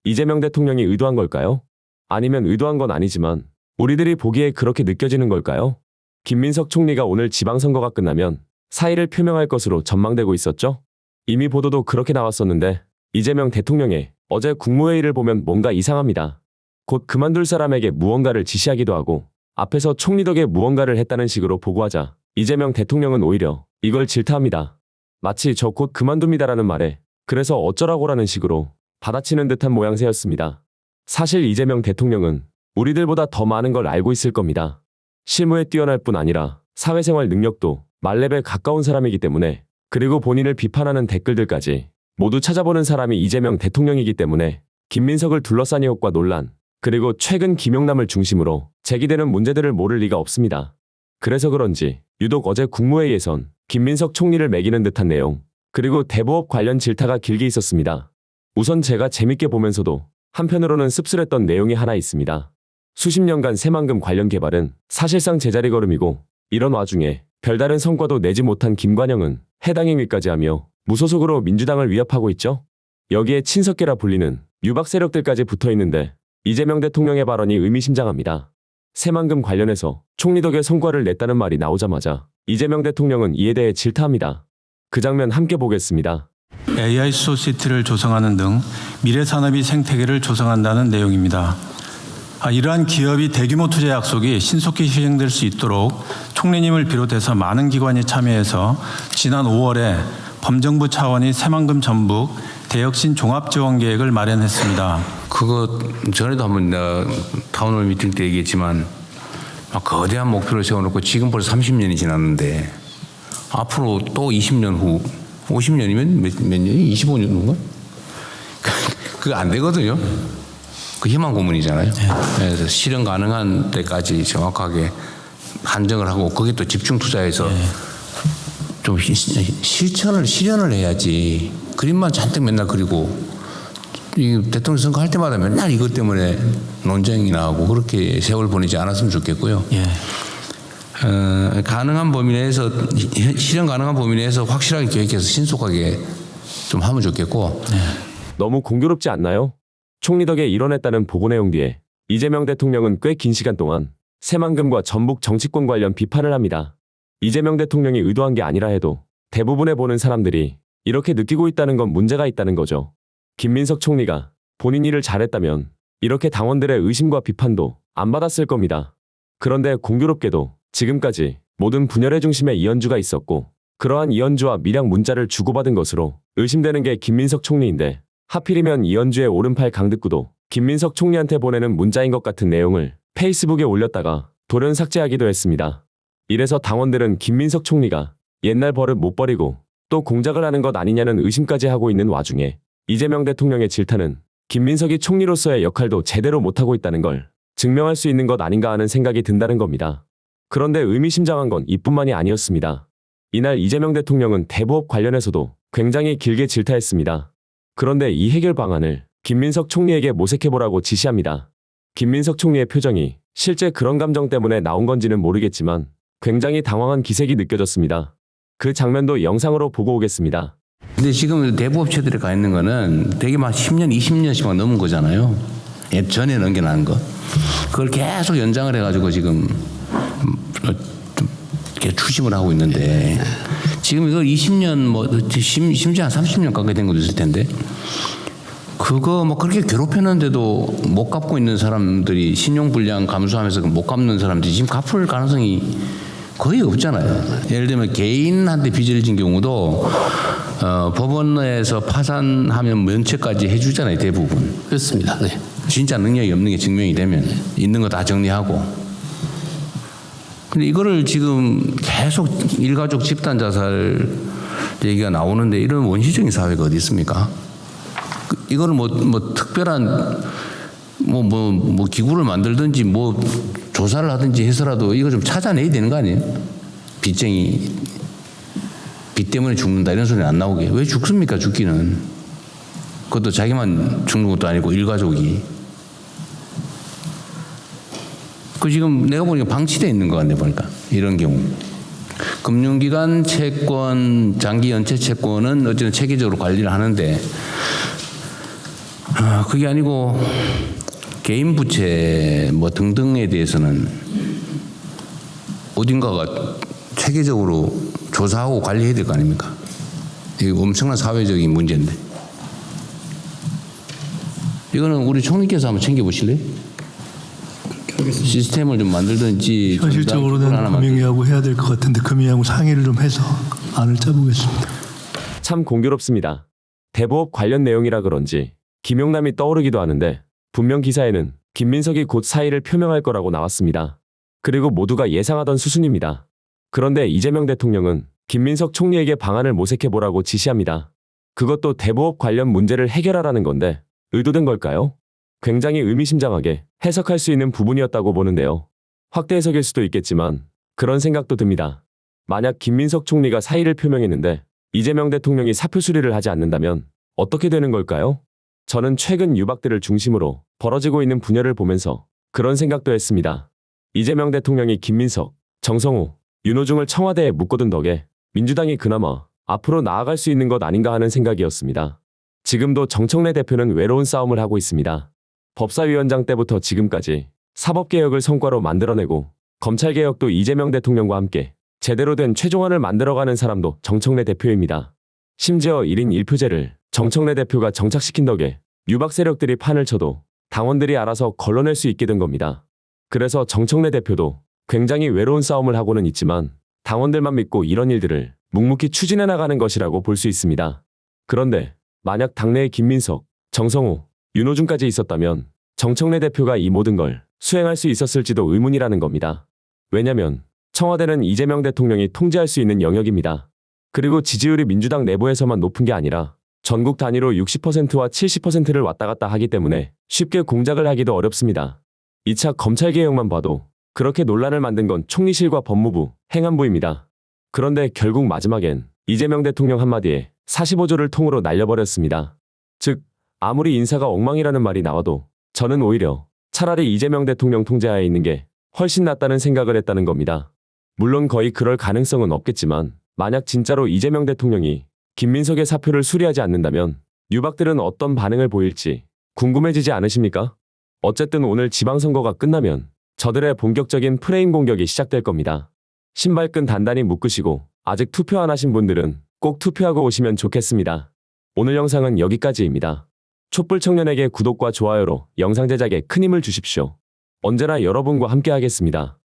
이재명 대통령이 의도한 걸까요? 아니면 의도한 건 아니지만 우리들이 보기에 그렇게 느껴지는 걸까요? 김민석 총리가 오늘 지방선거가 끝나면 사의를 표명할 것으로 전망되고 있었죠? 이미 보도도 그렇게 나왔었는데 이재명 대통령의 어제 국무회의를 보면 뭔가 이상합니다. 곧 그만둘 사람에게 무언가를 지시하기도 하고 앞에서 총리 덕에 무언가를 했다는 식으로 보고하자 이재명 대통령은 오히려 이걸 질타합니다. 마치 저 곧 그만둡니다라는 말에 그래서 어쩌라고라는 식으로 받아치는 듯한 모양새였습니다. 사실 이재명 대통령은 우리들보다 더 많은 걸 알고 있을 겁니다. 실무에 뛰어날 뿐 아니라 사회생활 능력도 만렙에 가까운 사람이기 때문에 그리고 본인을 비판하는 댓글들까지 모두 찾아보는 사람이 이재명 대통령이기 때문에 김민석을 둘러싼 의혹과 논란 그리고 최근 김용남을 중심으로 제기되는 문제들을 모를 리가 없습니다. 그래서 그런지 유독 어제 국무회의에선 김민석 총리를 매기는 듯한 내용 그리고 대부업 관련 질타가 길게 있었습니다. 우선 제가 재밌게 보면서도 한편으로는 씁쓸했던 내용이 하나 있습니다. 수십 년간 새만금 관련 개발은 사실상 제자리 걸음이고 이런 와중에 별다른 성과도 내지 못한 김관영은 해당 행위까지 하며 무소속으로 민주당을 위협하고 있죠. 여기에 친석계라 불리는 유박 세력들까지 붙어있는데 이재명 대통령의 발언이 의미심장합니다. 새만금 관련해서 총리 덕에 성과를 냈다는 말이 나오자마자 이재명 대통령은 이에 대해 질타합니다. 그 장면 함께 보겠습니다. AI 소시티를 조성하는 등 미래 산업의 생태계를 조성한다는 내용입니다. 이러한 기업이 대규모 투자 약속이 신속히 실행될 수 있도록 총리님을 비롯해서 많은 기관이 참여해서 지난 5월에 범정부 차원의 새만금 전북 대혁신 종합지원계획을 마련했습니다. 그거 전에도 한번 타운홀 미팅 때 얘기했지만 막 거대한 목표를 세워놓고 지금 벌써 30년이 지났는데 앞으로 또 20년 후 50년이면 몇 년이? 25년 후인가? 그거 안 되거든요. 그 희망 고문이잖아요. 그래서 실현 가능한 때까지 정확하게 한정을 하고 거기에 또 집중 투자해서 좀 실현을 해야지. 그림만 잔뜩 맨날 그리고 이 대통령 선거 할 때마다 맨날 이것 때문에 논쟁이 나고 그렇게 세월 보내지 않았으면 좋겠고요. 가능한 범위 내에서 실현 가능한 범위 내에서 확실하게 계획해서 신속하게 좀 하면 좋겠고. 너무 공교롭지 않나요? 총리 덕에 이뤄냈다는 보고 내용 뒤에 이재명 대통령은 꽤 긴 시간 동안 새만금과 전북 정치권 관련 비판을 합니다. 이재명 대통령이 의도한 게 아니라 해도 대부분의 보는 사람들이 이렇게 느끼고 있다는 건 문제가 있다는 거죠. 김민석 총리가 본인 일을 잘했다면 이렇게 당원들의 의심과 비판도 안 받았을 겁니다. 그런데 공교롭게도 지금까지 모든 분열의 중심에 이현주가 있었고 그러한 이현주와 밀양 문자를 주고받은 것으로 의심되는 게 김민석 총리인데 하필이면 이현주의 오른팔 강득구도 김민석 총리한테 보내는 문자인 것 같은 내용을 페이스북에 올렸다가 돌연 삭제하기도 했습니다. 이래서 당원들은 김민석 총리가 옛날 버릇 못 버리고 또 공작을 하는 것 아니냐는 의심까지 하고 있는 와중에 이재명 대통령의 질타는 김민석이 총리로서의 역할도 제대로 못하고 있다는 걸 증명할 수 있는 것 아닌가 하는 생각이 든다는 겁니다. 그런데 의미심장한 건 이뿐만이 아니었습니다. 이날 이재명 대통령은 대부업 관련해서도 굉장히 길게 질타했습니다. 그런데 이 해결 방안을 김민석 총리에게 모색해보라고 지시합니다. 김민석 총리의 표정이 실제 그런 감정 때문에 나온 건지는 모르겠지만 굉장히 당황한 기색이 느껴졌습니다. 그 장면도 영상으로 보고 오겠습니다. 근데 지금 대부업체들이 가 있는 거는 되게 막 10년, 20년씩 넘은 거잖아요. 전에 넘겨난 거. 그걸 계속 연장을 해가지고 지금 이렇게 추심을 하고 있는데 지금 이거 20년 뭐 심지어 한 30년 가까이 된 것도 있을 텐데 그거 뭐 그렇게 괴롭혔는데도 못 갚고 있는 사람들이 신용불량 감수하면서 못 갚는 사람들이 지금 갚을 가능성이 거의 없잖아요. 예를 들면 개인한테 빚을 진 경우도 법원에서 파산하면 면책까지 해주잖아요. 대부분. 그렇습니다. 네. 진짜 능력이 없는 게 증명이 되면 있는 거 다 정리하고. 근데 이거를 지금 계속 일가족 집단 자살 얘기가 나오는데 이런 원시적인 사회가 어디 있습니까? 이거를 뭐 특별한 뭐 기구를 만들든지 뭐 조사를 하든지 해서라도 이거 좀 찾아내야 되는 거 아니에요? 빚쟁이 빚 때문에 죽는다 이런 소리는 안 나오게. 왜 죽습니까? 죽기는. 그것도 자기만 죽는 것도 아니고 일가족이. 그 지금 내가 보니까 방치되어 있는 것 같네 보니까 이런 경우. 금융기관 채권, 장기 연체 채권은 어쨌든 체계적으로 관리를 하는데 그게 아니고 개인 부채 뭐 등등에 대해서는 어딘가가 체계적으로 조사하고 관리해야 될 거 아닙니까? 이게 엄청난 사회적인 문제인데. 이거는 우리 총리께서 한번 챙겨보실래요? 시스템을 좀 만들든지. 현실적으로는 금융위하고 해야 될 것 같은데 금융위하고 상의를 좀 해서 안을 짜보겠습니다. 참 공교롭습니다. 대부업 관련 내용이라 그런지 김용남이 떠오르기도 하는데 분명 기사에는 김민석이 곧 사의를 표명할 거라고 나왔습니다. 그리고 모두가 예상하던 수순입니다. 그런데 이재명 대통령은 김민석 총리에게 방안을 모색해보라고 지시합니다. 그것도 대부업 관련 문제를 해결하라는 건데 의도된 걸까요? 굉장히 의미심장하게 해석할 수 있는 부분이었다고 보는데요. 확대 해석일 수도 있겠지만 그런 생각도 듭니다. 만약 김민석 총리가 사의를 표명했는데 이재명 대통령이 사표 수리를 하지 않는다면 어떻게 되는 걸까요? 저는 최근 유박들을 중심으로 벌어지고 있는 분열을 보면서 그런 생각도 했습니다. 이재명 대통령이 김민석, 정성호, 윤호중을 청와대에 묶어둔 덕에 민주당이 그나마 앞으로 나아갈 수 있는 것 아닌가 하는 생각이었습니다. 지금도 정청래 대표는 외로운 싸움을 하고 있습니다. 법사위원장 때부터 지금까지 사법개혁을 성과로 만들어내고 검찰개혁도 이재명 대통령과 함께 제대로 된 최종안을 만들어가는 사람도 정청래 대표입니다. 심지어 1인 1표제를 정청래 대표가 정착시킨 덕에 유박 세력들이 판을 쳐도 당원들이 알아서 걸러낼 수 있게 된 겁니다. 그래서 정청래 대표도 굉장히 외로운 싸움을 하고는 있지만 당원들만 믿고 이런 일들을 묵묵히 추진해 나가는 것이라고 볼 수 있습니다. 그런데 만약 당내에 김민석, 정성호, 윤호중까지 있었다면 정청래 대표가 이 모든 걸 수행할 수 있었을지도 의문이라는 겁니다. 왜냐면 청와대는 이재명 대통령이 통제할 수 있는 영역입니다. 그리고 지지율이 민주당 내부에서만 높은 게 아니라 전국 단위로 60%와 70%를 왔다 갔다 하기 때문에 쉽게 공작을 하기도 어렵습니다. 2차 검찰개혁만 봐도 그렇게 논란을 만든 건 총리실과 법무부, 행안부입니다. 그런데 결국 마지막엔 이재명 대통령 한마디에 45조를 통으로 날려버렸습니다. 즉, 아무리 인사가 엉망이라는 말이 나와도 저는 오히려 차라리 이재명 대통령 통제하에 있는 게 훨씬 낫다는 생각을 했다는 겁니다. 물론 거의 그럴 가능성은 없겠지만 만약 진짜로 이재명 대통령이 김민석의 사표를 수리하지 않는다면 유박들은 어떤 반응을 보일지 궁금해지지 않으십니까? 어쨌든 오늘 지방선거가 끝나면 저들의 본격적인 프레임 공격이 시작될 겁니다. 신발끈 단단히 묶으시고 아직 투표 안 하신 분들은 꼭 투표하고 오시면 좋겠습니다. 오늘 영상은 여기까지입니다. 촛불 청년에게 구독과 좋아요로 영상 제작에 큰 힘을 주십시오. 언제나 여러분과 함께 하겠습니다.